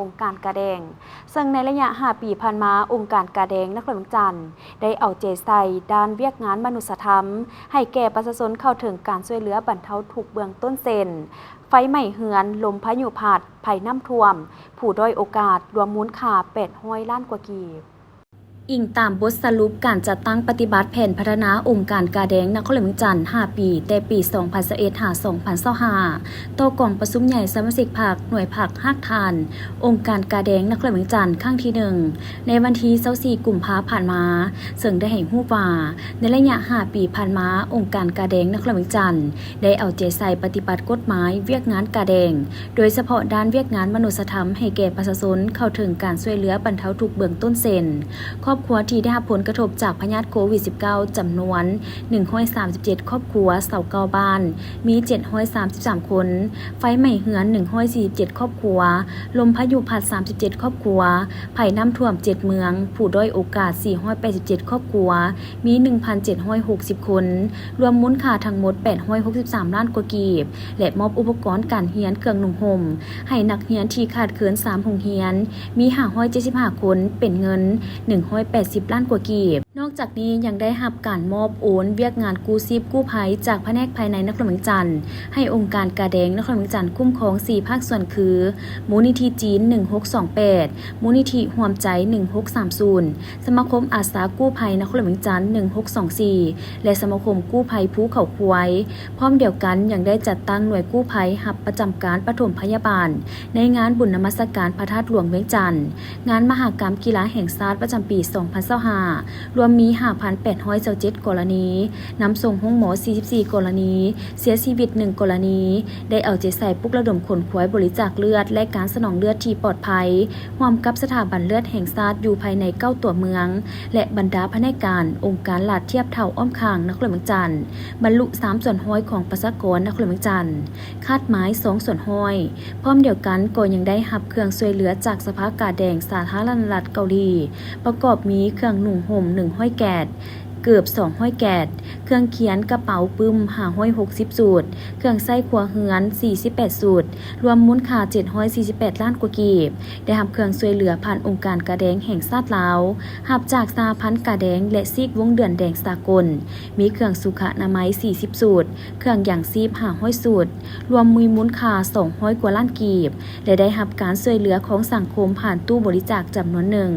องค์การกาแดงซึ่งในระยะ5 ปีผ่านมาองค์การกาแดงนครหลวงจันทร์ได้เอาใจใส่ด้านเวียกงานมนุษยธรรมให้แก่ประชาชนเข้าถึงการช่วยเหลือบรรเทาทุกข์เบื้องต้นเส้นไฟไหม้เหือนลมพายุพัดภัยน้ำท่วมผู้ด้อยโอกาสรวมมูลค่า800 ล้านกว่ากีบอิงตามบทสรุปการจัดตั้งปฏิบัติแผนพัฒนาองค์การกาแดงนครหลวงจันทร์5 ปีแต่ปี 2021-2025 โตกองประชุมใหญ่สมาชิกพรรคหน่วยพรรคฮักทานองค์การกาแดงนครหลวงจันทร์ครั้งที่1ในวันที่24 กุมภาพันธ์ผ่านมาซึ่งได้ให้ฮู้ว่าในระยะ5 ปีผ่านมาองค์การกาแดงนครหลวงจันทร์ได้เอาใจใส่ปฏิบัติกฎหมายเวียกงานกาแดงโดยเฉพาะด้านเวียกงานมนุษยธรรมให้แก่ประชาชนเข้าถึงการช่วยเหลือบรรเทาทุกข์เบื้องต้นเส้นครอบครัวที่ได้รับผลกระทบจากพยาธิโควิด -19 จำนวน137 ครอบครัว29 บ้านมี733 คนไฟไหม้เหือน147 ครอบครัวลมพายุพัด37 ครอบครัวภัยน้ำท่วม7 เมืองผู้ด้อยโอกาส487 ครอบครัวมี 1,760 คนรวมมูลค่าทั้งหมด863 ล้านกว่ากีบและมอบอุปกรณ์การเรียนเครื่องนุ่งห่มให้นักเรียนที่ขาดเขิน3 โรงเรียนมี575 คนเป็นเงิน180 ล้านกว่ากีบนอกจากนี้ยังได้รับการมอบโอนเวียกงานกู้ชีพกู้ภัยจากแผนกภายในนครหลวงจันทร์ให้องค์การกาแดงนครหลวงจันทร์คุ้มครอง4 ภาคส่วนคือมูลนิธิจีน1628มูลนิธิห่วมใจ1630สมาคมอาสากู้ภัยนครหลวงจันทร์1624และสมาคมกู้ภัยภูเขาควายพร้อมเดียวกันยังได้จัดตั้งหน่วยกู้ภัยหับประจำการปฐมพยาบาลในงานบุญนมัสการพระธาตุหลวงเวียงจันทร์งานมหกรรมกีฬาแห่งชาติประจำปี2025รวมมี 5,827 กรณีนำส่งห้องหมอ44 กรณีเสียชีวิต1 กรณีได้เอาใจใส่ปลุกระดมขนขวายบริจาคเลือดและการสนองเลือดที่ปลอดภัยร่วมกับสถาบันเลือดแห่งชาติอยู่ภายใน9 ตัวเมืองและบรรดาพนักงานองค์การหลาดเทียบเท่าอ้อมข้างนครหลวงจันทร์บรรลุ3 ส่วนห้อยของประชากรนครหลวงจันทร์คาดหมาย2 ส่วนห้อยพร้อมเดียวกันก็ยังได้รับเครื่องช่วยเหลือจากสภากาแดงสาธารณรัฐเกาหลีประกอบมีเครื่องนุ่งห่ม1 ห้อยแกดเกือบ2 ห้อยแกดเครื่องเขียนกระเป๋าปึ้ม560 สูตรเครื่องใส้ครัวเฮือน48 สูตรรวมมูลค่า748 ล้านกว่ากีบได้รับเครื่องช่วยเหลือผ่านองค์การกาแดงแห่งชาติลาวรับจากสหพันธ์กาแดงและซีกวงเดือนแดงสากลมีเครื่องสุขอนามัย40 สูตรเครื่องยางชีพ500 สูตรรวมมีมูลค่า200 กว่าล้านกีบและได้รับการช่วยเหลือของสังคมผ่านตู้บริจาคจำนวนหนึ่ง